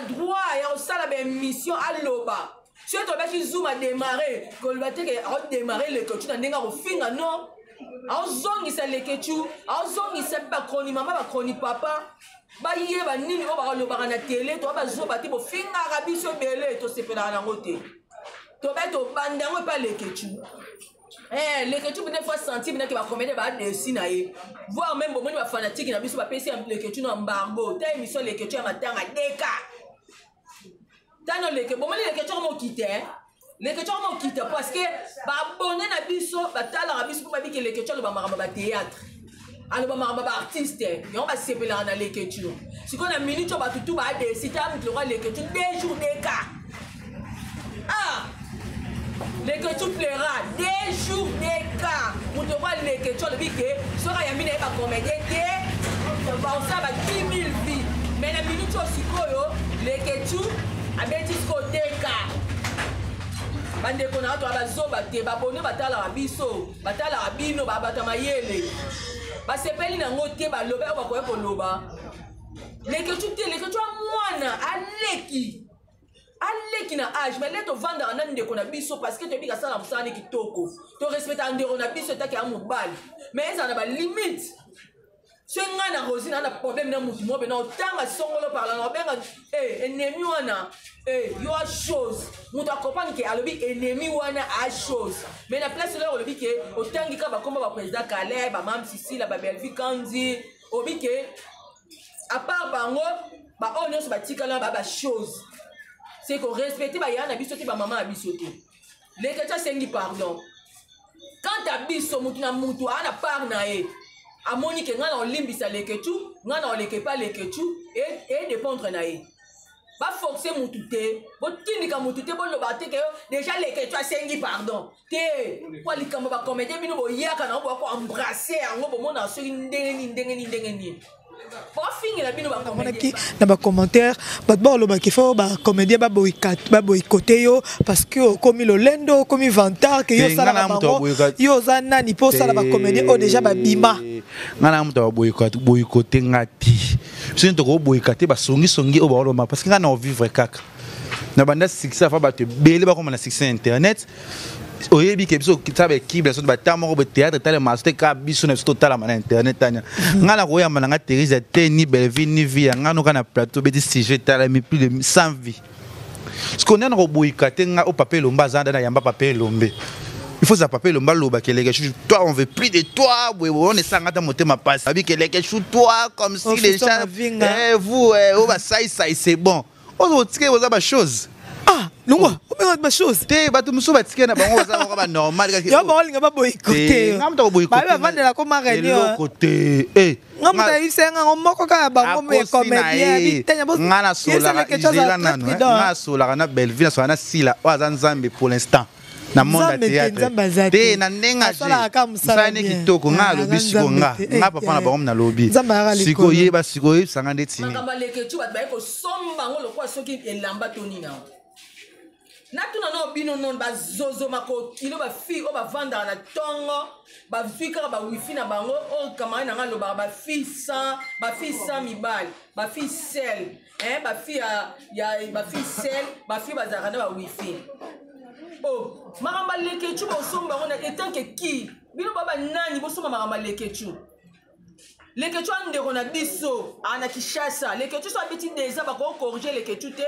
droit ya osala ba émission aloba si to ba ki zoom a démarrer ko le batte que a démarrer le coach na ndenga ko finga non a zongisa le kechu a zongisa ba kroni mama ba kroni papa ba yeba nini o ba loba na télé to ba zo ba ti bo finga ka biso belé to sepela na ngote to ba to bandango pa le kechu les que tu peux des fois sentir que va commettre des signes voir même bon va fanatique na biso ba pesi les que tu no embargo ta émission les que tu matin à DK tano les que bon les que tu mo quitter les que tu mo quitter parce que ba abonné na biso ba tala na biso ba bi que les que tu le ba maramba ba théâtre alors ba maramba ba artiste et on va s'épeler na les que tu si qu'on a minute ba tout ba des sites le roi les que tu des jours DK les que tu plairas des jours des cas pour te voir les que tu as le biquet sera yamine pas comédien on va ça va 10 000 vies mais la minute aussi les que tu avec disco des cas bande kona to abazo bate babone batala abiso batala abino babata mayele basepeli na ngote ba loba ba ko loba les que tu mwana aleki na âge mais là to vendre en ande kona biso parce que to bika sala musane kitoko to respecte ande kona biso ta ka mobali mais ça na ba limite ce ngana rosine na problème na mutu mo be na otanga songolo parla na benga ennemi wana yo a chose mutu accompagne que alobi ennemi wana a chose mais na place là olobi que otangi ka ba komba ba président Calais ba mam Sicile ba Belvi Kanzi obi que à part bango ba onyo so ba tikala ba chose c'est qu'on respecte ba yana biso te ba maman abisote les que tu sengi pardon quand abiso mutu na mutu ana par na a monique ngana olimbisa les que tu ngana oleke pas les que tu et dépendre na ba forcer mutu te bo tindika mutu te bo loba te que déjà les que tu sengi pardon te kwa likambo ba comédie bino bo yaka na bo ko embrasser ngo bo mona so ndenge ni dans les commentaires qui font comédien boycotter yo parce que comme le lendo comme vantar que yo sala bango yo zana ni po sala ba comédien o déjà ba bima ngana muto boycotter ngati c'est to ko boycotter ba songi o ba oloma parce que ngana vivre kaka na banda succès fa ba te belé ba comme na succès internet oyebi ke biso kitaba kible so ba tamo ko théâtre tale master ka biso na total na internet tanya ngala ko yamba nga Teresa te ni Belvi ni vie ngano kana plateau be sujet tale mi plus de 100 vies ce qu'on a no boycate nga au papier lomba zanda na yamba papier lombe il faut ça papier lomba loba que les gars toi on veut plus de toi on est sans ngata monter ma passe abi que les gars toi comme si les gens vous on va ça c'est bon on va tirer aux ba chose Lungwa, on met ma chose. Te ba tu muso ba tikena ba ngo za ba normal ka. Yo ba linga ba boycotter. Ngam to boycotter. Ba vendre la comme radio. Côté ngam ta isenga ngomoko ka ba ngome comédien bitenya bo. Ngana sola izela nanu. Ngana sola na Belvina so na sila wa zanzambe pour l'instant. Na monde théâtre. Te na nenga je. Sane kitoko ngalo bisiko nga. Ngapa pa na ba na lobby. Siko yeba siko sanga ndetini. Ngamba leke tu ba ko somba ngolo kwa soki elamba tonina. Natuna no bino non ba zozo mako kilo ba fi o ba vanda na tongo ba fika ba wifi na bango o kama na ngalo ba fi 100 mibali ba fi sel ba fi ya ba fi sel ba fi ba zaka na ba wifi oh maramba leke tu bo somba ngona etant que qui bino baba nani bo somba maramba leke tu ande rona biso ana Kishasa leke tu so abeti déjà ba ko corriger leke tu te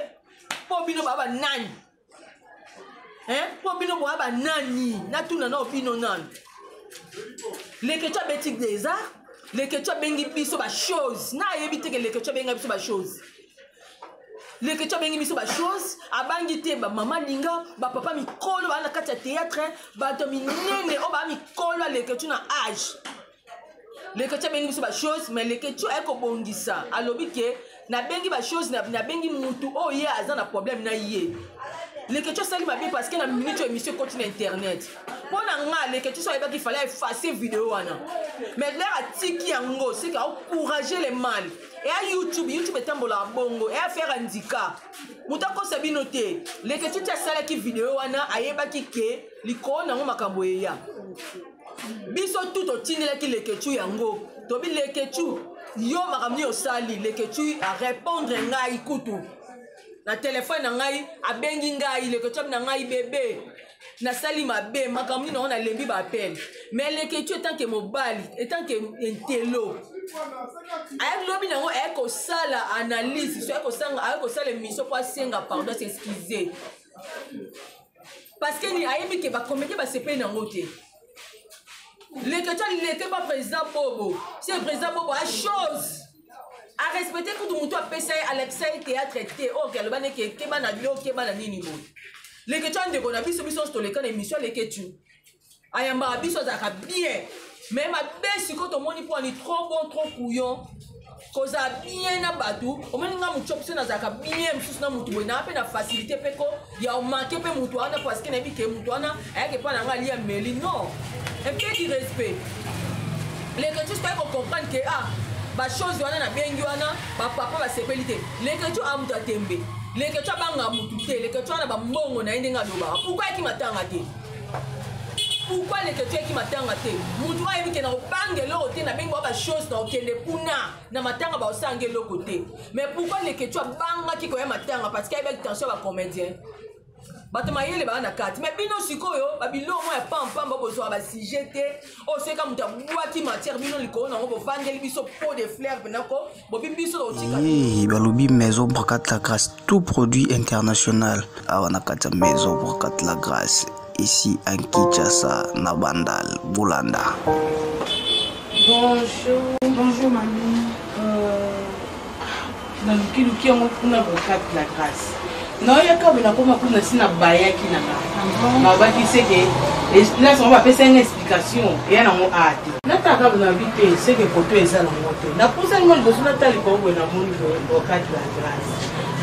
po bino baba nani pour bino boaba nani natuna na opino nani les que tu as bêtis des arts les que tu as bengi biso ba chose na yebite que les que tu as bengi biso ba chose les que tu as bengi biso ba chose abangi te ba maman linga ba papa mi kolo ba na kati ya théâtre ba to minene o ba mi kolo les que tu na âge les que tu as bengi biso ba chose mais les que tu as ko bongisa alobi ke na bengi ba chose na bengi mutu o ye azana problème na ye les que tu sais ma bien parce que la minute émission continue internet pour nga les que tu sais pas qu'il fallait effacer vidéo wana mais là à tiki yango c'est qu'à encourager les mal et à YouTube est tambola bongo et à faire handicap mutako sabi noter les que tu sais ça qui vidéo wana ayeba ki ke likona ngo makambo ya biso tout otinela ki les que tu yango to bi les que tu yo makamni osali les que tu à répondre nga ikutu na téléphone na ngai abengi ngai le ketchup na ngai bébé na sali mabe makamni na on a lembi ba appel mais le ketchup étant que mobali étant que intello avec lobi na ngo eko sala analyse so eko sanga eko sala mission pour senga pardon s'excuser parce que ni ayebi ke ba comédie ba sepe na ngote le ketchup il n'était pas président Bobo c'est le président Bobo a chose à respecter tout le monde a pensé Alexei théâtre était oh quel ban que keba na bio keba na nini bo les questions de kona biso biso to le kan émission les questions ayamba biso za ka bien même ma besi ko to moni pour ni trop bon trop couillon cause a bien na batu o moni nga mu chop na za ka bien musu na mutu bo na pe na facilité peko ya o manquer pe mutu ana parce que na bi ke mutu ana ayake pa na nga lia meli non un peu de respect les questions pas comprendre que ah ba chose wana na bengi wana ba papa ba sepelité les questions amuta tembe les questions banga mutu te les questions na ba mbongo na ndinga doba pourquoi ki matanga te pourquoi les questions ki matanga te mutu wa yebike na bange lo te na bengi ba chose na okende puna na matanga ba osange lo côté mais pourquoi les questions banga ki ko ya matanga parce qu'il y a tension ba comédien bato mayele ba na kati mais bino sikoyo ba bilo mo ya pam ba bozo ba sujeté o se ka muta boati matière bino liko na ngo vangeli biso pot de fleurs benako bo biso do tika balobi maison Bracat la Grâce tout produit international awana kata maison Bracat la Grâce ici à Kinshasa na Bandal Bolanda. Bonjour mamie na luki on kuna Bracat la Grâce. Non, il y a quand même un sina baya qui n'a pas. Ma qui sait que là on va faire une explication et un mot à dire. Là t'as quand même habité c'est que pour toi ça la montée. Na pour ça moi besoin d'aller pour voir na mon au cadre de la grâce.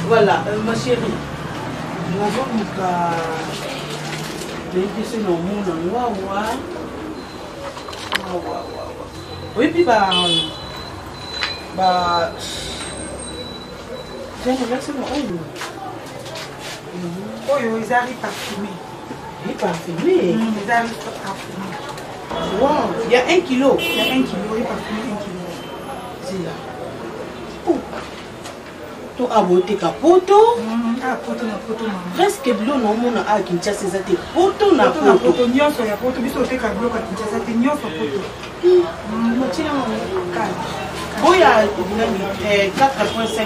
Voilà, ma chérie. Nous avons mon cas. C'est non mon wa. Oui puis bah j'ai remercié mon oh, ils arrivent parfumés. Il est parfumé. Ils arrivent parfumés. Wow, il y a 1 kilo. Il y a 1 kilo, il est parfumé 1 kilo. C'est là. Oh. Tu as voté capoto. Ah, poto na poto maman. Presque bleu non mon a Kinshasa c'est poto na poto. Poto nyonso ya poto biso te ka bloka Kinshasa te nyonso poto. Motina bon il y a 4.5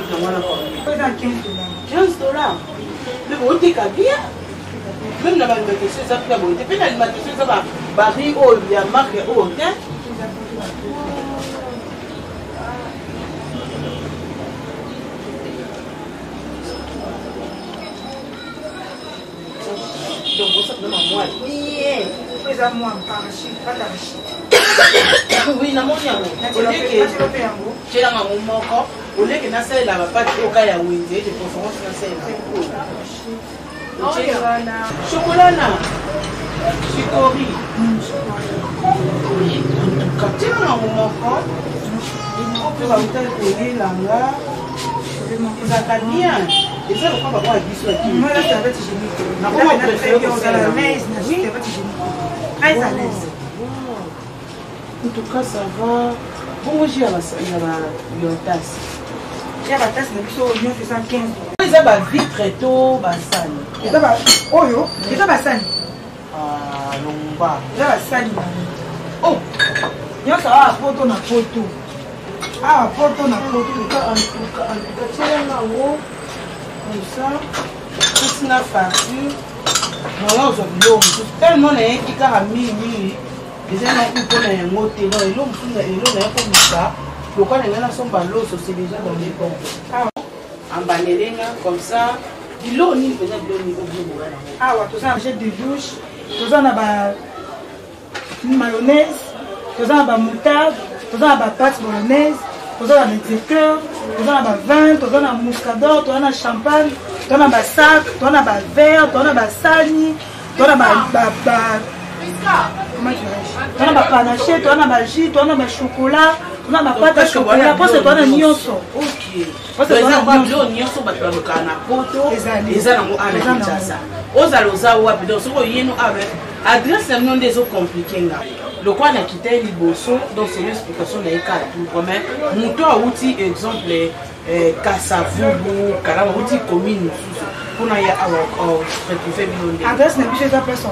dans la commune. Pas dans 15 $. $15. Mais vous dites bien. Même la alimentation, ça peut être. Puis l'alimentation, ça va. Barry, oh, il y a marque, oh, ok. Donc, vous savez, moi, oui. Vous avez moi, pas d'arachide. Oui, na moni yango. J'ai la maman moko. Au lieu que na sala la pâte au cas ya winde de préférence na sala. Chocolat na. Chicory. Quand tu as la maman moko, il faut que tu aies la là. Ça va bien. Et ça le pas voir biso aquí. Moi là c'est avec hygiénique. Na comment préférer que ça la l'aise, na c'est avec hygiénique. Très à l'aise. En tout cas, ça va. Bon, j'ai la tasse. Il y a la tasse de biso oignon fait 115 $. Ils ont vitre tôt, basani. Et ça va oyo, et ça va sani. Ah, lomba. Ça va sani. Oh, Yo ça va poto na poto. Ah, poto na poto. en tout cas, tiens là haut. Comme ça. Tout na farci. Non, on a l'eau. Tellement est qui a mis. Les gens ont pour les motés, non, et l'homme n'a pas mis ça. Le quoi, les gens sont balos, c'est déjà dans les pompes. En banéléna, comme ça. Du lot, ni peut-être de l'eau au bout. Ah, ouais, tout ça, j'ai des douches. Tout ça, on a une mayonnaise. Tout ça, on a moutarde. Tout ça, on a pâte bolognaise. Tout ça, on a des éclairs. Tout ça, on a vin. Tout ça, on a muscador. Tout ça, on a champagne. Tout ça, on a sac. Tout ça, on a verre. Tout ça, on a sani. Tout ça, on a tu as ma panache, tu as ma jus, tu as ma chocolat, tu as ma pâte à chocolat, parce que tu as nyonso. Ok. Parce que tu as nyonso, tu as le canapoto, les animaux à la Kinshasa. Aux alosa ou à pédon, ce qu'on y a avec adresse le nom des autres compliqués là. Le quoi n'a quitté les bossons, donc c'est une explication des cas tout. Comme mouton à outil exemple Kasavubu, Kalama, outil commune, pour nous y avoir retrouvé Binondé. Adresse n'est plus chez la personne.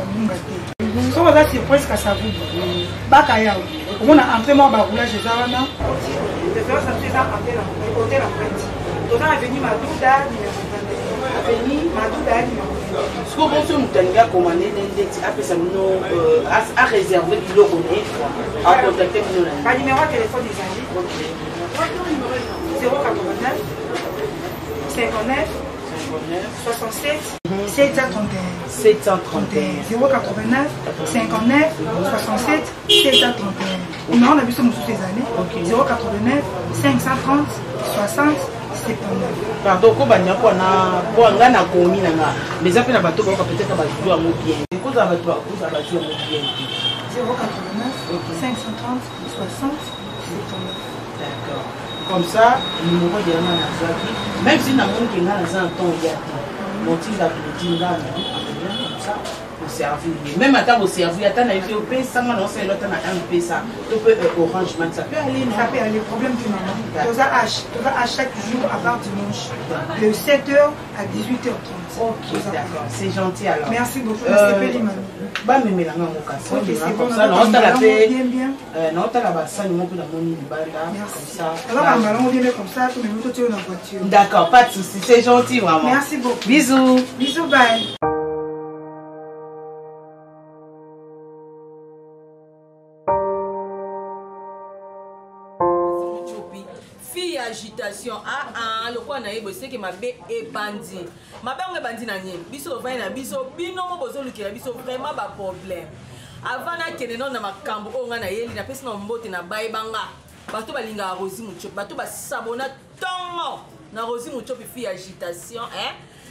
Si on va sur presque Kasavubu, Bakaya, on a entré mon baroulage de Zawana. De faire ça, c'est ça, côté la prête. On a venu Madouda, venu Madouda. Ce qu'on pense que nous avons commandé, à réserver le kilo à contacter nous. Par numéro de téléphone des amis. 089 59 67 731 089 59 67 731. Numéro on a vu sur ces années 089 530 60 79. Pardon, quand on a na commis les appels à bateau peut-être à mon bien. Écoute à bateau à bateau à mon bien. 089 530 60 79. D'accord. Comme ça, le numéro de la main même si nous avons un temps, il y a mon petit appétit là, comme ça, au servir. Même à table au servir, il y a un effet au pays, ça m'a lancé l'autre à un pays, ça peut orange, ça peut aller. Ça peut aller, problème du moment. Tu as chaque jour à part dimanche, de 7h à 18h30. Ok, d'accord, c'est gentil alors. Merci beaucoup, c'est Pélimani. Bah, mais la main au casse. Ok, c'est bon, on a la paix. Bien, bien. Non, tu as la basse, nous avons la monnaie de balle là, comme ça. Alors, on vient comme ça, tout le monde est dans la voiture. D'accord, pas de soucis, c'est gentil vraiment. Merci beaucoup. Bisous. Bisous, bye. Agitation le quoi na yebo c'est que ma bé et bandi ma bé on bandi na nyem biso va na biso bino mo bozo lukira biso vraiment ba problème avant na kene non na makambo o nga na yeli na pesi na mbote na bayi banga bato balinga Rosi Muchopi bato ba sabona tongo na Rosi Muchopi fi agitation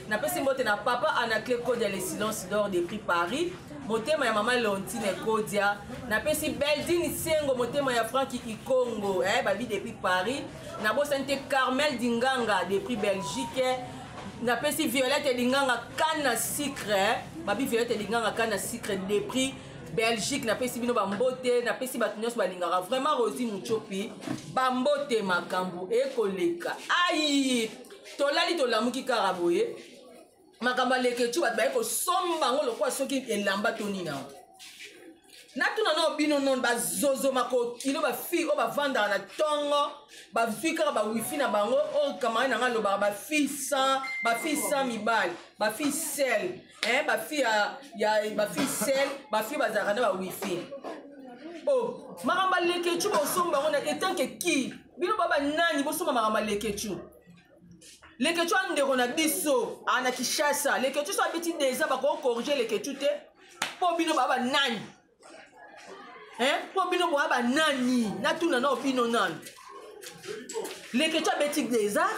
na pesi mbote na papa Anaclé Kodia le silence d'or des prix Paris motema ya mama Leontine Kodia na pesi Beldine Sengo motema ya Francky Ikongo babi depuis Paris na bosante Carmel Dinganga depuis Belgique na pesi Violette Dinganga kana secret babi Violette Dinganga kana secret depuis Belgique na pesi bino bambote na pesi batunyos balingara vraiment Rosi Muchopi bambote makambo ekoleka ayi tolali tolamuki karaboye makamba leketu bat baye ko somba ngolo kwa soki elamba toni na tuna no bino non ba zozo mako kilo ba fi o ba vanda na tongo ba fika ba wifi na bango o kamana na ngalo ba fi 100 mibali ba fi sel ba fi ya ba fi sel ba fi bazaka na ba wifi oh makamba leketu bo somba ngona etanke ki bino baba nani bo somba makamba leketu les que tu as ndeko na biso ana Kishasa les que tu sois petit déjà ba ko corriger les que tu te po bino baba nani po bino baba nani na tuna na bino nani les que tu as petit déjà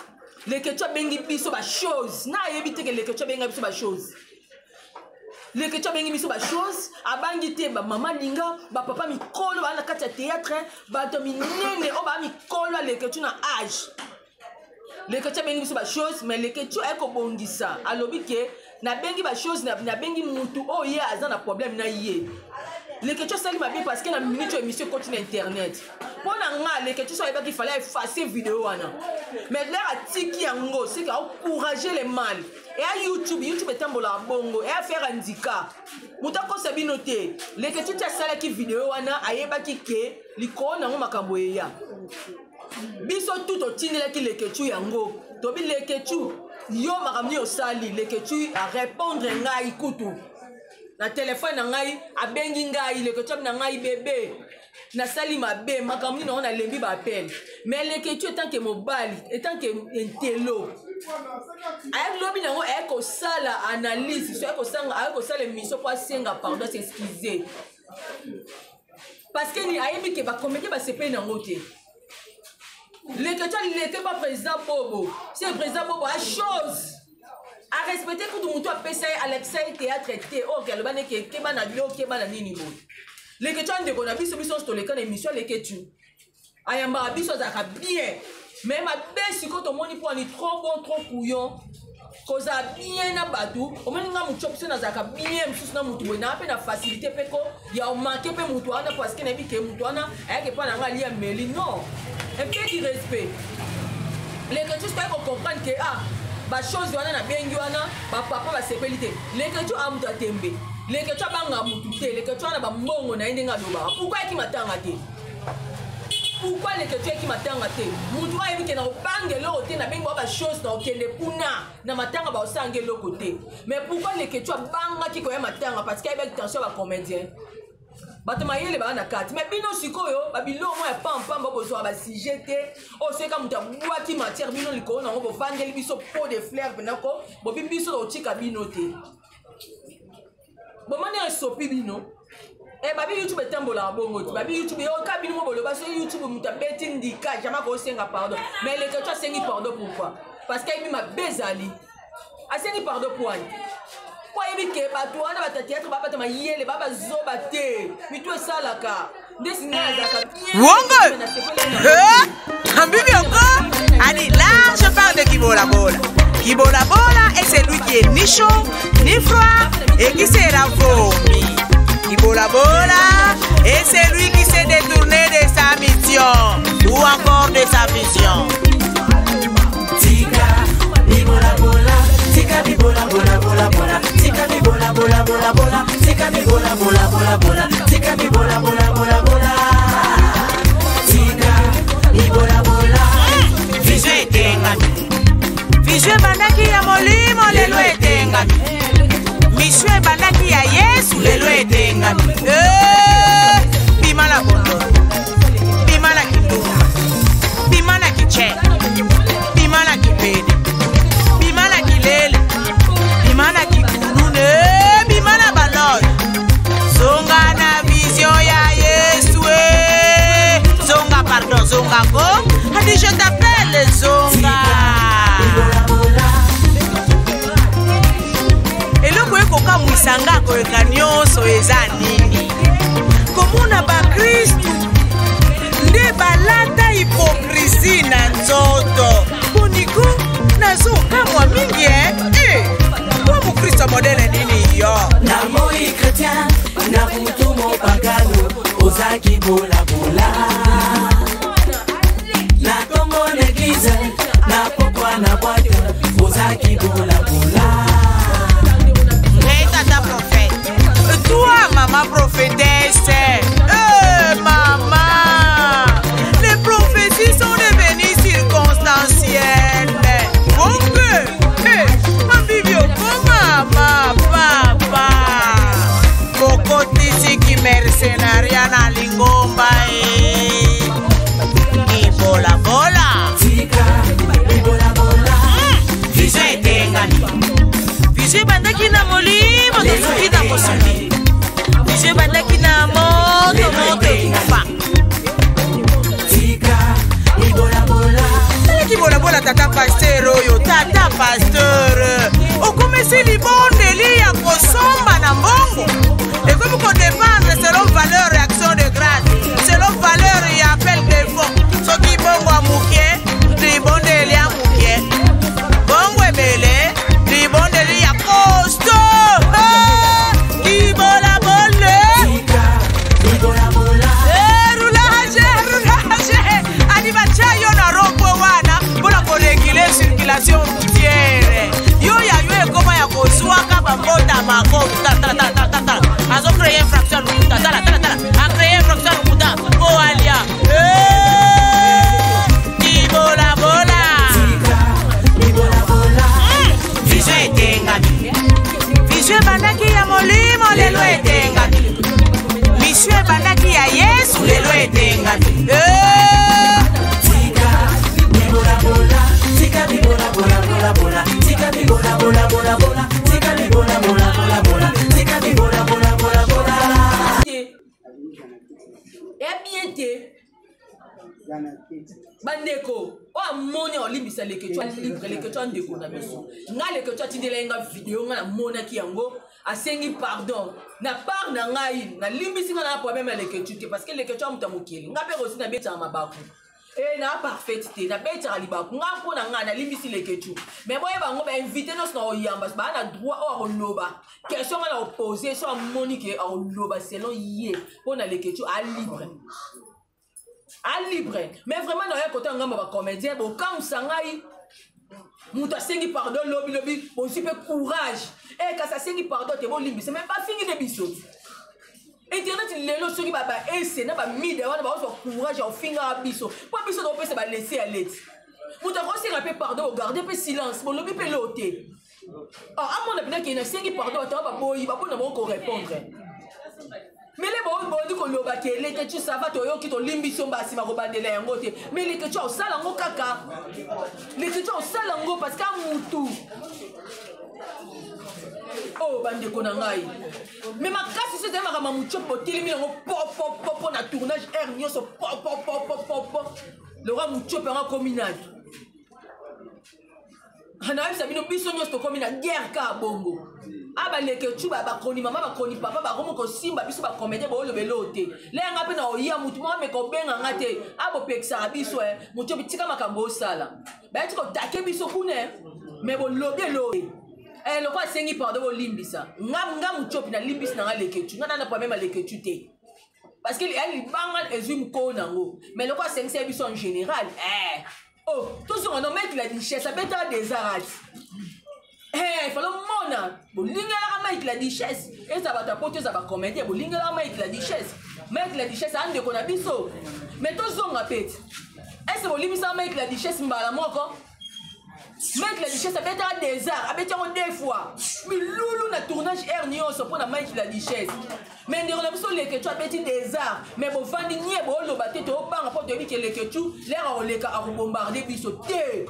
les que tu as bengi biso ba chose na yebite que les que tu as bengi biso ba chose les que tu as bengi biso ba chose abangi te ba maman linga ba papa mikolo ba na kati ya théâtre ba to minene o ba mikolo les que tu na âge les que tu as bengi ba chose mais les que tu as kobongisa alobi ke na bengi ba chose na bengi mutu o ye azana problème na ye les que tu sali ma bien parce que na minute émission continue internet pour na nga les que tu sois qu'il fallait effacer vidéo wana mais là atiki yango c'est qu'à encourager les mal et à YouTube etambola bongo et à faire handicap mutako sabinote les que tu as sali ki vidéo wana ayeba ki ke likona ngo makambo ya biso tout otindela ki leketu yango tobi leketu yo makamni osali leketu a répondre ngai kutu na téléphone na ngai abengi ngai leketu na ngai bébé na sali mabe makamni na ona lembi ba appel mais leketu etant que mobile etant que intello avec lobi nango eko sala analyse so eko sanga eko sala mission pour senga pardon s'excuser parce que ni ayebi ke ba comédie ba sepe nango te. Le que tu n'était pas président Bobo. Si le président Bobo a chose à respecter que tout le monde a pensé Alexei théâtre était oh quel ban que ban a dio que ban a nini bo. Le que tu as de qu'on a vu sur sur les canaux émission les que tu ayamba biso za bien mais ma belle quand ton moni pour ni trop bon trop couillon cause a bien na batu o moni nga mucho pso na zaka bien msusu na mutu na pe na facilité peko ya o manquer pe mutu ana parce que na bi ke mutu ana ayake pa na nga lia meli non. Un peu de respect. leketu sikoki kocomprendre ke bachose wana na bengi wana bapapa basepeli te leketu amutu atembe leketu abanga mutu te leketu wana bambongo na ye ndenge alobaka pourkui ayeki matanga te pourquoi leketu ayeki matanga te mutu ayebi ke na kobanga eloko te na bengi bao bachose na kokende kuna na matanga baosanga eloko te mais pourquoi leketu abangaki koya matanga parce que ayebaki tension ya bacomédien bato mayele baa na kati mais bino sikoyo babiloko moko ya pampamba bozwaka basujet te osoyeka moto abwaki matière bino likolo nango bovandeli biso pot de fleur penako bobi biso tokotika bino te bomani esopi bino babi youtube etambolaka bongo te babi youtube yoka bino mo boloba so youtube moto abeti ndika jamai kosenga pardon mais leketu asengi pardon pourquoi parce que ayebi mabe ezali asengi pardon pour ani po ayebi ke bato wana batateatre babata mayele babazoba te mitu esalaka nde singa azalaka Wongo Ambibi encore Allez, là je parle de Kibola Bola. Kibola Bola est celui qui est ni chaud, ni froid et qui sera vomi. Kibola Bola est celui qui s'est détourné de sa mission ou encore de sa vision. Tika Bibola Bola, Tika Bibola Bola Bola Bola, Tika Bibola Bola Bola Bola, Tika Bibola Bola Bola Bola, Tika Bibola Bola Bola Bola, Tika Bibola Bola. Vision etengami, vision bandaki ya molimo lelo etengami, mission ebandaki ya Yesu lelo etengami. Bima la bondo, bima la kinduma, bima la kiche, bima la kipede, bima la kilele, bima la kikunune, bima la baloy. Zonga na vision ya Yesu, zonga pardon, zonga go. A dit je t'appelle Zonga. Et le kwe koka mwisanga koeka nyonso eza nini. Komuna ba Kristu nde balata hypocrisie na nzoto. Boniko nazo kamwa mingi kwa mukristo modele nini yo. Na moi chrétien na mutumo pagano ozaki bola bola. Na Congo l'église, na pourquoi na boîte, ozaki bola bola. Hey tata prophète, toi maman prophétesse, maman, les prophéties sont devenues circonstancielles. Bon que, ma bibio, maman, papa, Coco titi qui mercenaria na lingomba Bola bola, Tika, Bibola bola, vision etengami, vision bandaki na molimo, tosuki na kosuni, vision bandaki na moto kufa. Tika, Bibola bola, Bibola bola tata pasteur oyo, tata pasteur, okomesi libondeli ya kosomba na mbongo, ekomi kodépendre selon valeur et action de grâce, selon valeur et appel de fonds. Soki bongo amukie, libondeli amukie. Bongo ebele, libondeli ya kosto. Kibola bole. Kibola bola. Roulage. Animatia yo na rompo wana, pona ko réguler circulation routière. Yo ya yo ekoma ya kozwa kaba mbota mako. Azo créer infraction lukuta. A créer infraction lukuta. Ko alia. Bibola bola, Bibola bola, vision etengami, vision bandaki ya molimo lelo etengami, mission bandaki ya Yesu lelo etengami. Tika Bibola bola, Tika Bibola bola bola bola, Tika Bibola bola bola bola, Tika Bibola bola bola bola, Tika Bibola bola bola bola. bien te bandeko o amoni olimbisa lekecho libre lekecho ndeko na biso nga lekecho atindela nga video nga na mona ki yango asengi pardon na part na ngai na limbisi nga na problème ya lekecho te parce que lekecho amuta mokili nga pe aussi na beta mabaku na parfait te na beta libaku nga mpo na nga na limbisi lekecho mais boye bango ba inviter nos na oyamba ba na droit o oloba question nga na opposer so amoni ke oloba selon ye po na lekecho a libre à libre mais vraiment dans un côté on va comédien bon quand sangai muta sengi pardon lobby bon super courage et quand ça sengi pardon te bon limbi c'est même pas fini de biso internet lelo soki ba ese na ba mide wana ba so courage au finga biso pas biso do pesa ba laisser aller muta ko senga pe pardon garder pe silence bon lobby pe loté ah mon abina ki na sengi pardon ta ba boyi ba bona mo ko répondre mais les bon dit que le baké les que tu ça va to yo ki to limbiso mbasi ma ko bandela yango te mais les que tu au sala ngo kaka les que tu au sala ngo parce que mutu oh bande ko na ngai mais ma kasi c'est ma kama mucho potili mi ngo pop na tournage air nyoso pop le roi mucho pe nga communal ana bisa bino biso nyoso to communal guerre ka bongo aba leke chuba ba koni mama ba koni papa ba komo ko simba biso ba comédie ba lo belote le nga pe na oya mutu mo me ko benga ngate abo peksa biso mutu bitika makambo sala ba tiko take biso kune me bo lobe lo le quoi sengi pardon bo limbisa nga mutu na limbis na leke chu na problème leke chu te parce que elle banga ezum ko nango mais le quoi sengi c'est biso en général oh tout sur on met la richesse ça bêta des arats il faut le monde bolingela ka make la richesse et ça va t'apporter ça va comédie bolingela make la richesse ande ko na biso mais to zonga pete est-ce bolimisa make la richesse mbala moko make la richesse ça bêta des arts abeti on deux fois mais loulou na tournage air nyonso pour na make la richesse mais ndeko na biso leke tu abeti des arts mais bo vandi nie bo lo batete o banga po to bi ke leke tu l'air o leka a bombarder biso te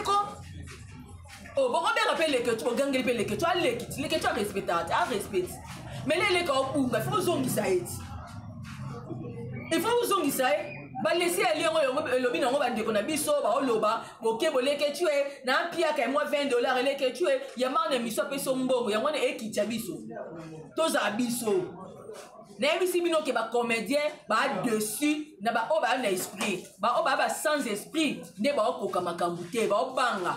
ko oh bon on va rappeler que tu vas gagner les que tu as les que tu as respecté à respect mais les gars il faut zongi ça il faut zongi ça ba laisser aller on lobi na ngoma ndeko na biso ba oloba boke boleke tu es na pia ka moi $20 eleke tu es ya mana miso peso mbongo ya ngone ekitya biso toza biso na bisi bino ke ba comédien ba dessus na ba oba na esprit ba oba ba sans esprit ne ba okoka makambu te ba obanga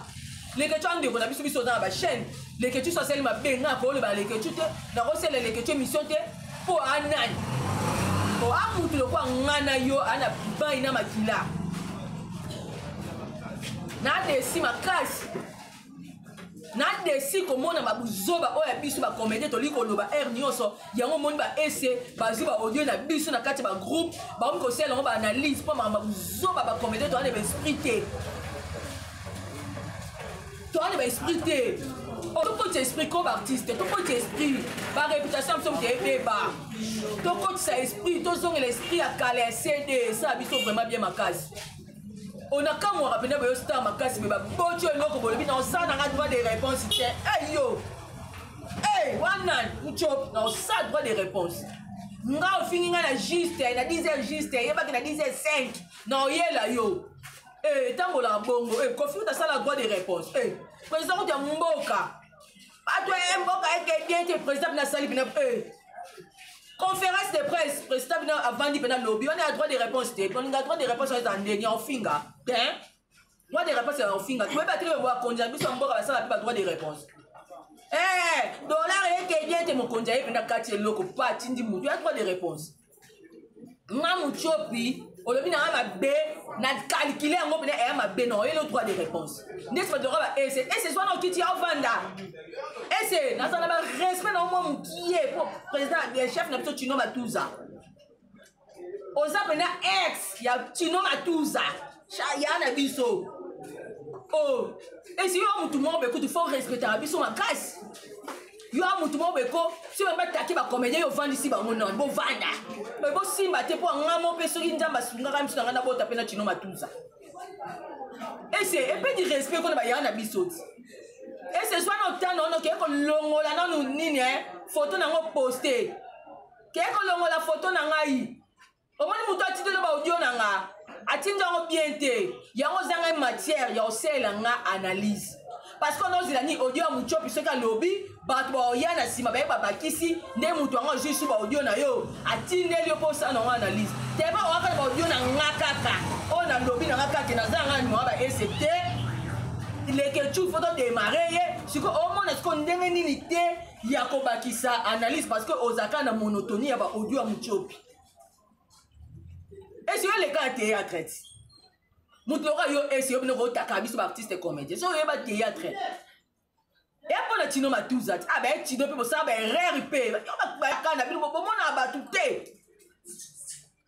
les que tu as ndeko na biso biso dans la chaîne les que tu sois seulement benga ko le ba les que tu te na ko sele les que tu mission te po anani o amutu lo kwa ngana yo ana ba ina makila na desi makasi na desi ko mona mabuzoba o ya biso ba comédie to liko lo ba air nyonso yango moni ba ese ba zuba audio na biso na kati ba groupe ba ko sele ngo ba analyse po mabuzoba ba comédie to ana ba esprit toi ne vas expliquer tout coach esprit comme artiste tout coach esprit par réputation nous sommes des bas tout coach ça esprit tout son l'esprit à caler CD ça biso vraiment bien ma case on a quand on rappelle ba star ma case mais ba bojo eloko bolobi na ça na droit de réponse c'est hey yo hey one man chop na ça droit de réponse nga fini nga na juste na 10h juste yeba que na 10h05 na yela yo tango la bongo Kofi ta sala droit de réponse président de mboka pas toi mboka et bien te président na sali bina conférence de presse président bina avant di bina lobby on a droit de réponse on a droit de réponse en dernier en finga droit de réponse en finga tu peux pas te voir konja biso mboka ba sala pas droit de réponse dollar et bien te mo konja et bina quartier loko pas tindi mu tu as droit de réponse ngamu chopi olobi na ma be na calculer ngo bina e ma be no le droit de réponse n'est pas de roba et c'est soit non qui tient vanda et c'est na ça na respect na moi qui est pour président des chefs na biso Tino Matuza oza bena ex ya Tino Matuza chaya na biso oh et si yo mutu mo be ko tu faut respecter biso ma grâce yo amutu mo beko si on va taquer ba comédien yo vendre ici ba monon bo vanda mais bo simba te po ngamo pe soki njamba sunga ka msu ngana bota pe na Tino Matuza et c'est et peu de respect ko ba yana bisoti et ce soit no tano no ke ko longola na no nini photo na ngo poster ke ko longola photo na ngai o moni mutu atitelo ba audio na nga atinja ngo bien te yango zanga matière ya osela nga analyse parce qu'on a dit audio mucho puisque ka lobby ba to ya na sima ba ba kisi nde mutu ngo juste ba audio na yo atindeli yo pour ça no analyse te ba wa ka ba audio na ngakaka on a lobby na ngakaka na zanga ni mo ba ST les que tu faut démarrer ce que au moins est-ce qu'on ndenge nini te ya ko bakisa analyse parce que ozaka na monotonie ya ba audio mucho esi yo leka ya théâtre mutu loka yo esi yo bino kotaka biso baartiste comédien so oyeba théâtre e mpo na tino matuza ti abe tino mpe bosala baerreur mpe bakana bino bomonaka bato te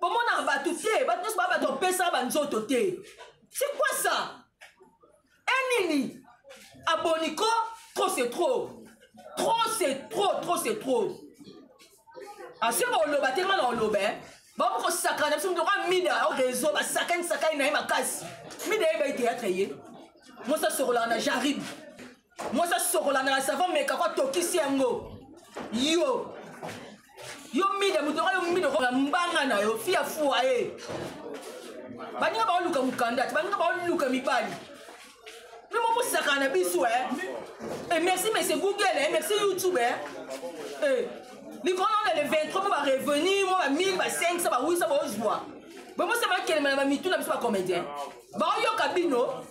bomonaka bato te bato nyonso baa bato opesaka banzoto te c'est quoi ça enini aboniko trop c'est trop trop c'est trop asi baoloba te nga na oloba bakokosakana biso mitoka mida réseau basakani na ye makasi mida ye bai théâtre ye mosa sokolaka na jarib mosa sokolaka na savon meka kwa tokisi yango yo mida motoka yo mida na mbanga na yo fia fuwa ye baninga baoluka mokanda te baninga baoluka mibali memo mosakana na biso et merci monsieur Google merci YouTube likolo na le 23 mo ba revenir mo ba 1000 ba 500 ba 800 ba ozwa bo mo se ba kelema na mitu na biso ba comédien ba yoka bino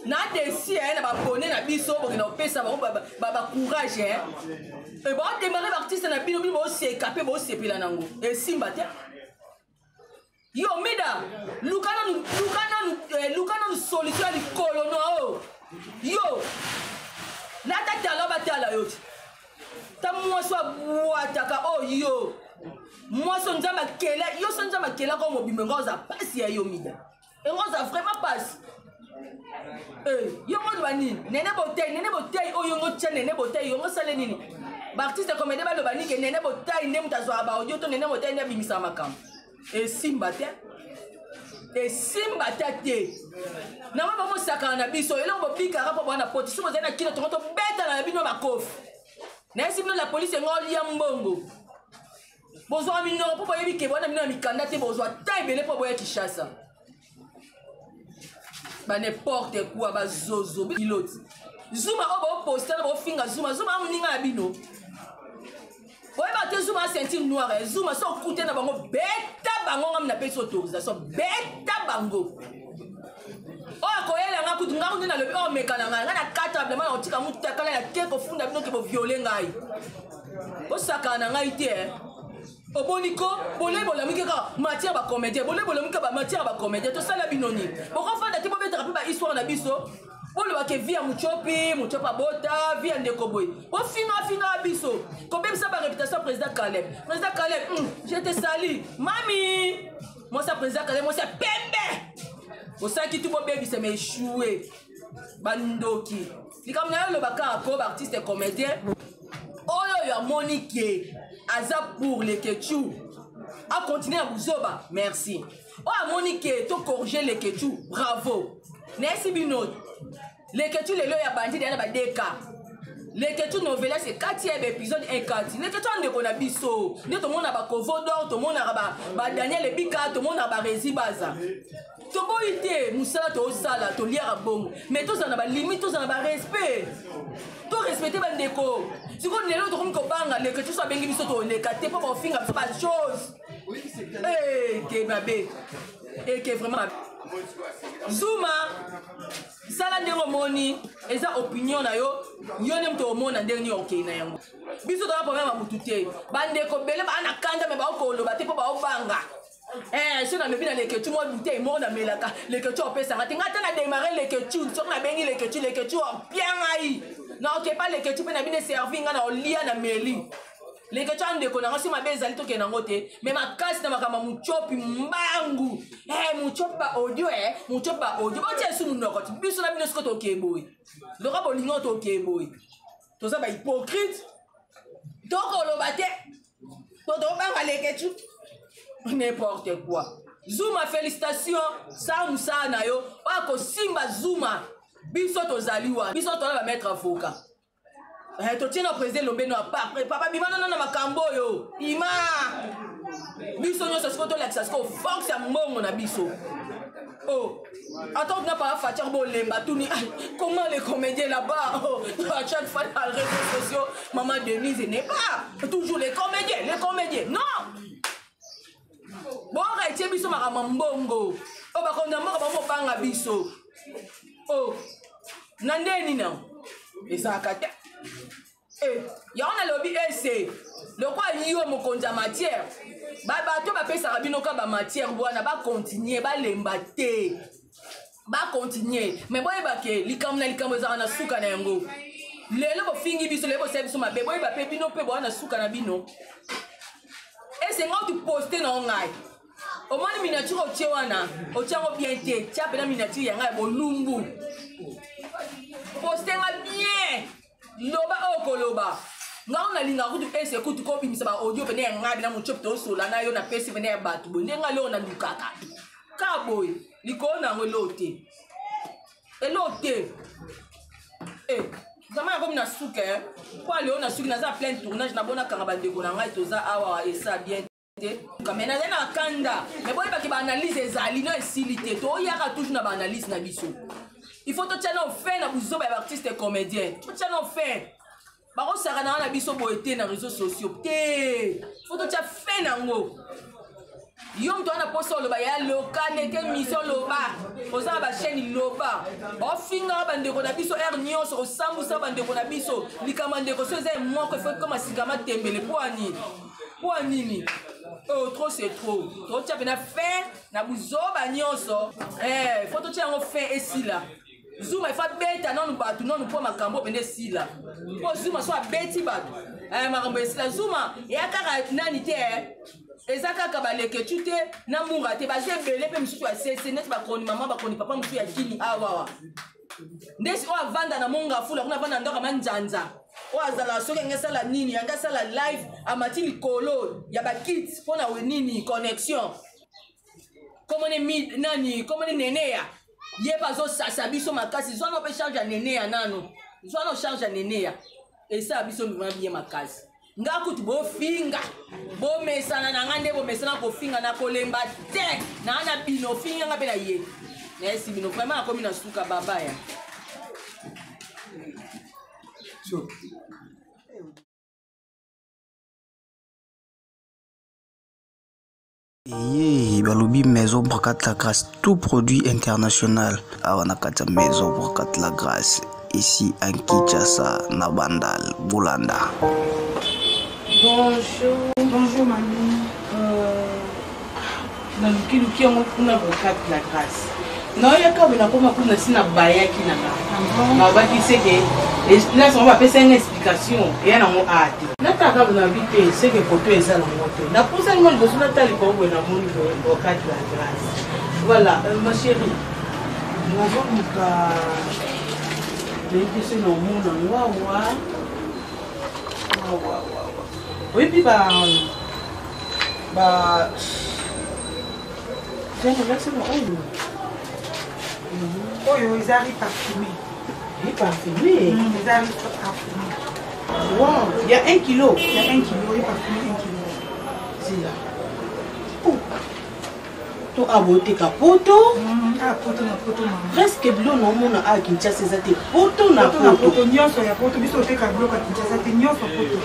na desi na ba bonne na biso bo na pesa ba courage et ba démarrer l'artiste na bino bino se capé bo se pila nango et simba te yo mida lukana nu solution likolo no yo na tata ba tala yo ta mwaso abuataka yo mwaso nzamba kela yo so nzamba kela ko mobimbe ngoza pasi ya yo mida ngoza vraiment passe yo mo bani nene botei oyo ngo tche nene botei yo ngo sale nini ba artiste comédien ba lo bani ke nene botei nde mutazwa ba audio to nene botei nde bimisa makam simba te na mwa mo sakana na biso elo bo pika rapo bwana poti sumo zena kilo to beta na bino bakofi na esi bino la police ngoli ya mbongo bozwa minoko po boyebi ke bwana bino mikanda te bozwa ta ebele po boya Kinshasa ba n'importe quoi ba zozo pilote Zuma obo poster bo finga Zuma amuninga ya bino boyeba te Zuma ceinture noire Zuma so kute na bango beta bango ngam na pesi autorisation beta bango koyela nga kutu nga kutu na lobi mekana nga na katable mana otika mutakala ya keko funda bino ke bo violer ngai osakana ngai te oboniko bolebola mikeka matière ba comédien bolebola mikeka ba matière ba comédien to sala binoni bokofanda te bobetaka pe ba histoire na biso boloba ke via muchopi bota via ndeko boy ofina biso kobebisa ba réputation président Caleb je te salue mami moi ça président Caleb moi ça pembe osaki tu bo baby c'est échoué bandoki likamna yo lobaka ko ba artiste comédien oyo ya Monique aza pour les Ketchou a continuer à buzoba merci oh Monique to corriger les Ketchou bravo merci bino les Ketchou lelo ya bandi na ba deka les Ketchou novela c'est 4e épisode 1 les Ketchou ndeko na biso ne to mona ba Kovodor to mona ba Daniel Bika to mona ba Rezi Baza to boité musala to sala to liara bongo mais to na ba limite to na ba respect to respecter ba ndeko siko lelo to ko banga les Ketchou so bengi biso to le kate po ba finga ba chose que babe que vraiment Zuma sala ndenge moni eza opinion na yo ne mto mona ndenge okay na yango biso to na problème mutu te bandeko bele ba na kanda me ba ko lo ba te po ba obanga so na mebi na les Ketchou mo bouteille mo na melaka les Ketchou opesa ngati ngata na démarrer les Ketchou so na bengi les Ketchou bien ai na ok pas les Ketchou pe na bine servir nga na olia na meli les Ketchou ndeko na ngasi mabeza lito ke na ngote mais makasi na makama muchopi mbangu muchopa audio muchopa audio ba tie sunu noko biso na bino sko to keboy loka bolingo to keboy to za ba hypocrite to ko lo bate to do banga les Ketchou n'importe quoi Zuma félicitations sa musa na yo ako simba Zuma biso to zaliwa biso to na ba mettre avocat to tina président lobeno a part papa bimana na makambo yo ima biso nyo sasko to l'accès ko force ya mbongo na biso attends na pas fatir bo lemba tuni comment les comédiens là-bas à chaque fois dans les réseaux sociaux maman Denise n'est pas toujours les comédiens non bon arrêtez biso makama mbongo ba konda moko ba mo banga biso nandeni na ezakate ya on a lobby ese le quoi yo mokonza matière bato bapesaka bino ka bamatière bwana bakontinue balemba te bakontinue me boyeba ke likambo na likambo ezaka na suka na yango lelo bofingi biso lelo bosala biso mabe boyeba mpe bino mpe boa na suka na bino esenga oti poste na ngai omoni miniature otie wana otiango bien te tia pena miniature ya ngai bolumbu poste nga bien loba okoloba ngao nalinga kutu ese kutu ko bimisa ba audio pene ya ngai na muchop to sola na yo na pesi pene ya batu bonde nga leo na lukaka ka boy likona ngo lote elote zama comme na suka kwa leo na suki na za plein tournage na bona kanga bandeko na ngai toza awa esa bien te kamena na kanda mais boy ba ki ba analyse ezali no esilité to yaka toujours na ba analyse na biso il faut to tchana faire na buzo ba artiste et comédien to tchana faire ba ko saka na biso boete na réseaux sociaux te faut to tcha faire nango yo mtu ana poso loba ya lokane ke mission loba oza ba chaîne loba ofinga bandeko na biso er nyonso osambusa bandeko na biso likamande ko soze moko faut comme asikama tembele pour nini oh trop c'est trop to tcha bena fin na buzoba nyonso faut to tcha ngo fin esila Zuma il faut beta non batu non pour makambo bende sila po Zuma so beti batu makambo esila Zuma ya kaka nani te ezaka ka baleke tute na munga te baze bele pe misusu ya sese net ba koni mama ba koni papa musu ya kini awa ndesi o avanda na munga fula kuna vanda ndoka manjanja o azala soke ngesala nini yanga sala live amati likolo ya ba kits pona we nini connexion comme on est mid nani comme on est nenea ye bazo sasa biso makasi zwana pe charge ya nenea nano zwana charge ya nenea esa biso mvana bien makasi ngakuti bofinga bomesana na ngande bomesana bofinga na kolemba te na ana bino finga ngape na ye merci bino vraiment akomi na suka babaya so Yé, balobi Maison Bracat la Grâce, tout produit international. Awanakata Maison Bracat la Grâce, ici en Kinshasa, na Bandal, Boulanda. Bonjour mamie. Naluki yango kuna Bracat la Grâce. Non, il y a quand même comment kuna sina baya qui n'a pas. Ma ba qui sait que là on va faire une explication et on a hâte. Nata ka na vite c'est que photo est ça la moto. Na pour ça moi je suis là tali ko na mon Bracat la Grâce. Voilà, ma chérie. Nous avons muka c'est no monde wa. Oui puis j'ai un versement oh ils arrivent parfumés. Il parfumé. Ils arrivent parfumés. Wow, il y a 1 kilo. Il y a 1 kilo, il parfumé 1 kilo. C'est là. Oh. Tu as voté capoto. Ah, poto na poto maman. Presque bleu non mon a Kinshasa ça te poto na Poto na poto. poto nyonso ya poto biso te ka bloka Kinshasa te nyonso poto.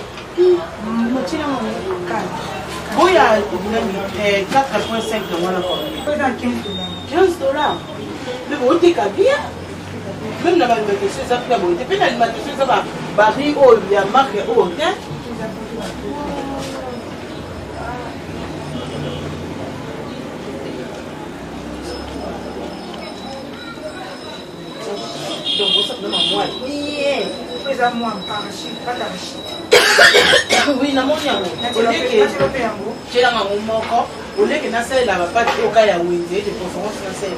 Motina maman. Bon il y a 4,5 dans mon compte. Peut dans $15. $15. Mais bon tu as bien. Même dans la question ça peut bon. Depuis l'alimentation ça va baril oh il y a marque oh OK. Donc ça me moi. Fais à moi parachute, pas d'arachide. Oui, na moni yango. J'ai la maman moko. Au lieu que na sala la pas au cas ya wende de conférence na sala.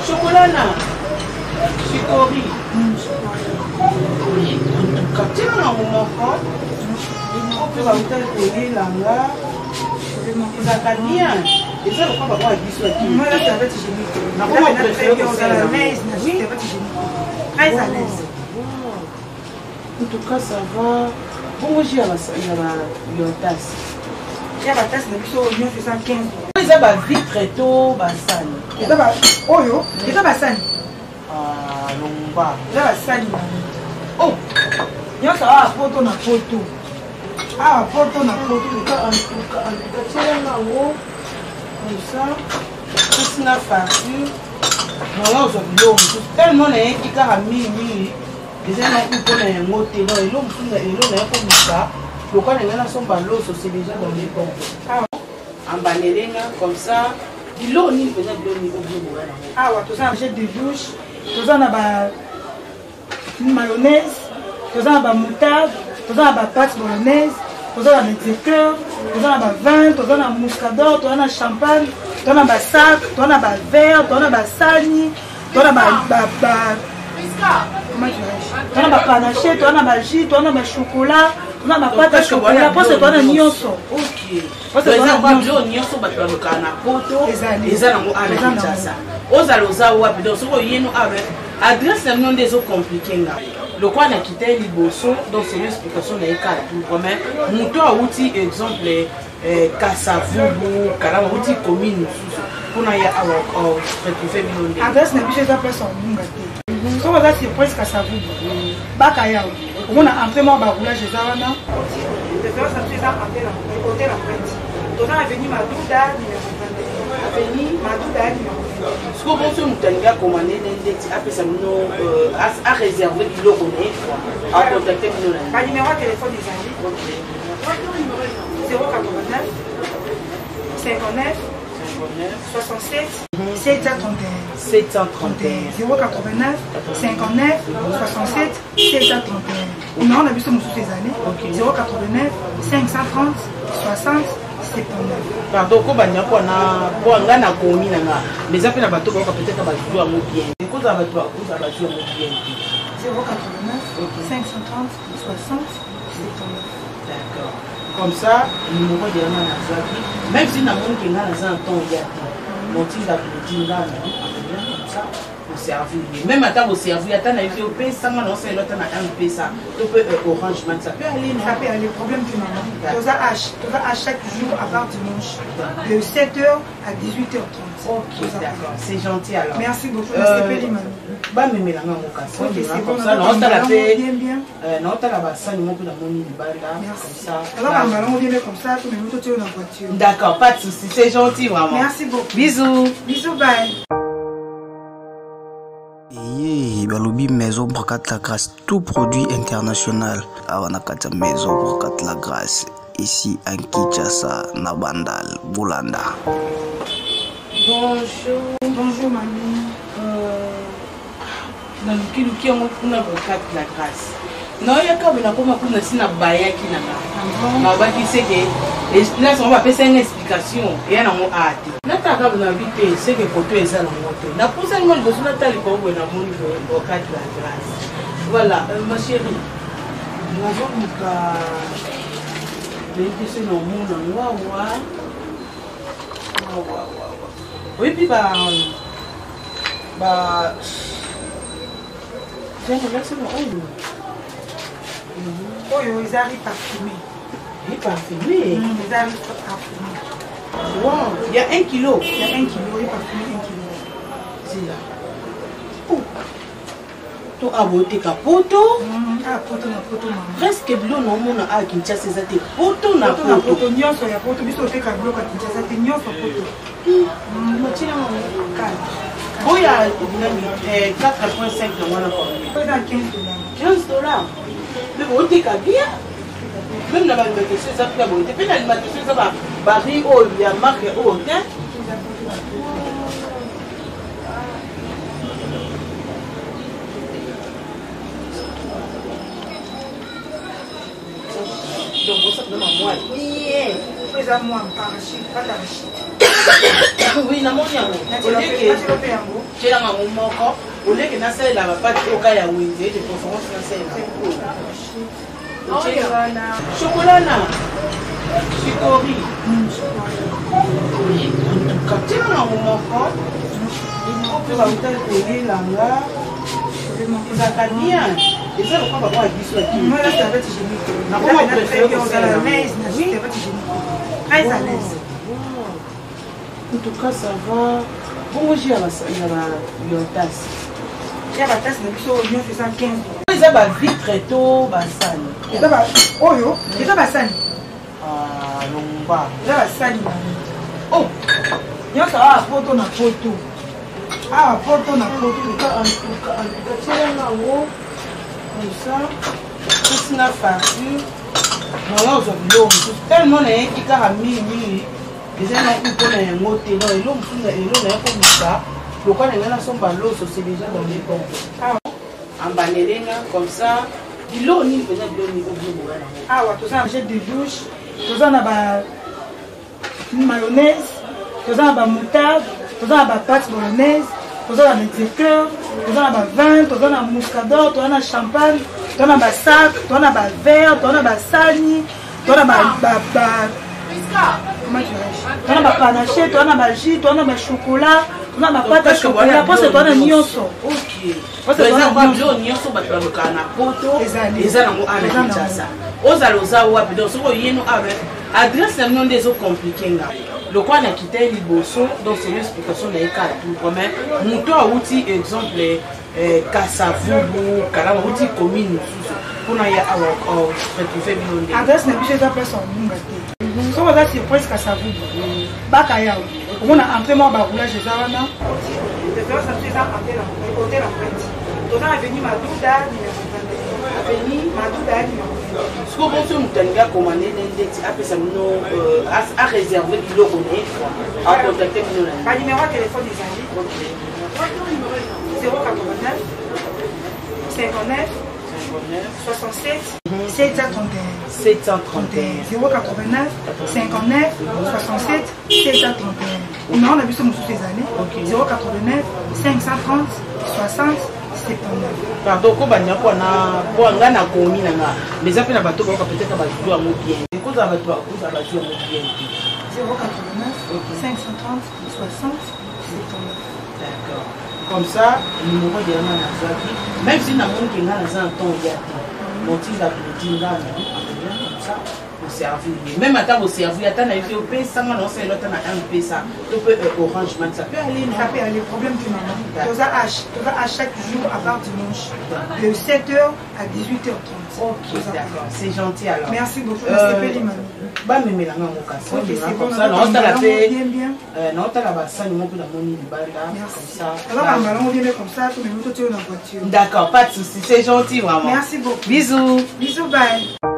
Chocolat na. Chikori. Oui. Quand tu as la maman moko, tu vas te aider là là. Ça va bien. Et ça le papa va biso aquí. Moi là ça va être génique. Na comment préférer qu'on a la maison, na oui, ça va être génique. Très à l'aise. En tout cas, ça va. Bon, j'ai la tasse. Il y a la tasse de biso oignon fait 115. Ils ont vitre tôt, bassan. Et ça va oyo, et ça va sani. Ah, lomba. Ça va sani. Oh, Nyonso a poto na poto. Ah, poto na poto. en tout cas, tiens là-haut. Comme ça. Tout ça farci. Voilà, aujourd'hui, tellement qui a mis. Les gens ont eu pour les mots, et l'homme, et l'homme, et l'homme, Le quoi les gens sont balos, c'est déjà dans les bombes. En banélinga, comme ça. Il l'eau ni peut-être l'eau ni au Ah ouais, tout ça, un jet de douche, tout ça, on a une mayonnaise, tout ça, on a moutarde, tout ça, on a pâte bolognaise, tout ça, on a des éclairs, tout ça, on a vin, tout ça, on a muscador, tout ça, on a champagne, tout ça, on a sac, tout ça, on a verre, tout ça, on a sani, tout ça, on a panaché, tout ça, on a jus, tout ça, on a chocolat. Non, ma pâte à chocolat, parce que toi, on a nyonso. Ok. Parce que toi, on a nyonso, parce que tu as un poto. Les gens ont un ça. Aux aloza ou à pédon, ce qu'on y a avec. Adresse le nom des eaux compliquées. Le quoi on a quitté les bossons, donc c'est l'explication de l'écart. Comme mouton à outil, exemple, Kassavubu, Kalama, outil commune. Pour y avoir retrouvé le adresse n'est plus chez la personne. Si on a surprise Kassavubu, Bakayao. On a entré moi baroulage des Arana. Les gens sont tous en hôtel en fait. Tout ça avenue Madouda, avenue Madouda. Ce qu'on pense nous tenir commandé l'index après ça nous à réserver le connaît à contacter nous là. Pas numéro de téléphone des amis. OK. 089 59 67 731 089 59 67 731. Non, on a vu ça ces années. 089 530 60 79. Pardon, quand on a na komi na mais après na bato ba peut-être ba jouer à bien. Quand on va jouer à bien. 089 530 60 79. D'accord. Comme ça, le numéro de la même si nous avons un temps, il y a des comme ça, au servir. Même à table au servir, il y a un peu ça, c'est l'autre un peu ça. Tu peux orange, ça peut aller. Ça peut aller. Problème du moment. Tu as chaque jour à part dimanche, de 7h à 18h30. Ok, d'accord. C'est gentil alors. Merci beaucoup. Merci Pélimane. Bah, mais là, on a comme ça. Non, t'as la paix. Non, t'as la basse, nous on peut la monnaie du bal là. Comme ça. Alors, on vient comme ça, tout le monde est dans la voiture. D'accord, pas de soucis. C'est gentil, vraiment. Merci beaucoup. Bisous. Bisous, bye. Balobi Maison Bracat la Grâce, tout produit international. Awanakata Maison Bracat la Grâce, ici à Kinshasa, Nabandal, Boulanda. Bonjour mamie. Dans le qui on a Bracat la Grâce. Non, il y a quand même un peu de baya qui n'a pas. Ma qui sait que là, on va faire une explication. Et elle a un hâte. Là, tu as habité, c'est que pour toi, ils ont un moto. La prochaine fois, je vais vous dire qu'on va vous la grâce. Voilà, ma chérie. Nous avons un cas. Dans le monde, oui, puis j'ai remercié mon Oh, ils arrivent parfumés. Il est parfumé. Ils arrivent parfumés. Wow, il y a 1 kilo. Il y a 1 kilo, il est parfumé 1 kilo. C'est là. Oh. Tu as voté capoto. Ah, poto na poto maman. Presque bleu non mon a Kinshasa c'est poto na poto. Poto nyonso ya poto biso te ka bleu ka Kinshasa te nyonso poto. Motina mon calme. Boya 4.5 na mwana kwa. Pour dans $15. $15. Mais vous êtes bien. Même la alimentation, ça fait la bonté. Puis l'alimentation, ça va baril, oh, il y a marque, oh, tiens. Donc, vous savez, moi, oui, ça moi, parachute, pas d'arachide. oui, na mon yango. J'ai la maman encore. Au lieu que na ça, la va pas au cas ya windy, de préférence na ça. Chocolat là. Chicory. Quand tu as un moment encore, tu vas vous télé là là. Ça va bien. Et ça, on va voir du soin. Moi là, ça va être hygiénique. On préfère que ça la maison, ça va être hygiénique. Très à l'aise. En tout cas, ça va. Bon, j'ai la tasse. Il y a la tasse de biso, on fait ça 15. Ils ont vite très tôt, basani. Oh yo, ils ont basani. Ah, lomba. Ils ont basani. Oh, il y a ça poto na poto. Ah, poto na poto. En tout cas, tu as un haut. Comme ça. Tout na farci. Maman ozwa biloko mosusu tellement nayeki kaka mingi eza na mpona yango te donc elo mosusu elo naye komisa lokwa na ngai nasomba loso c'est déjà dans mes comptes ambanelenga comme ça biloko nini mpenza biloko nini obiloboka nango awa toza na jet de douche toza na ba mayonnaise toza na ba moutarde toza na ba pâte bolognaise toza na médiocœur toza na ba vin toza na muscador toza na champagne toza na ba sac toza na ba verre toza na ba sani toza na toza na ba panache toza na ba jus toza na ba chocolat toza na ba pâte à chocolat mposa toza na nyonso biloko nyonso bato balokaka na poto eza nango ana kinshasa ozala oza wapi donc soki oyeno awa adresse na bino nde ezocomplike nga lokwa na kita ye liboso donc c'est une explication na ye kaka tout mais moto awuti exemple kasavubu kalama awuti commune mosusu mpona ye awa retrouve bino nde adresse na biso eza place omunga te soki oza surprise kasavubu baka yawe omona entré moko baroulage eza wana référence na biso eza hotel en fait toza avenue maduda avenue maduda siko bonso moto alingi akomande ndeti apesa bino aréserve biloko na ye acontacte bino na banimero ya telefone ezali 089 59 67 731 089 59 67 731 numéro na biso mosusu ezali 089 530 60 pardon ko banya kwana po nga na komi na nga mais eza mpe na bato baoka peut-être bazwi yango bien kozala bato bakozala bazwi yango bien 089 530 60 d'accord comme ça numéro delama nazwaki même si namoniki nga naza na temps ya te motinda kotinda na comme ça servir même ata boservir ata na yefi opesanga na osala ata na mpesa to peut orange man ça peut aller non ça peut aller problème du maman toza à chaque jour à part dimanche de 7h à 18h30 ok d'accord c'est gentil alors merci beaucoup c'est maman bamemelanga ngo kasi comme ça naotala mpe naotala basani moko na moni libanda comme ça alors ambalango bien comme ça tout le monde tient dans la voiture d'accord pas de souci c'est gentil maman merci beaucoup bisous bye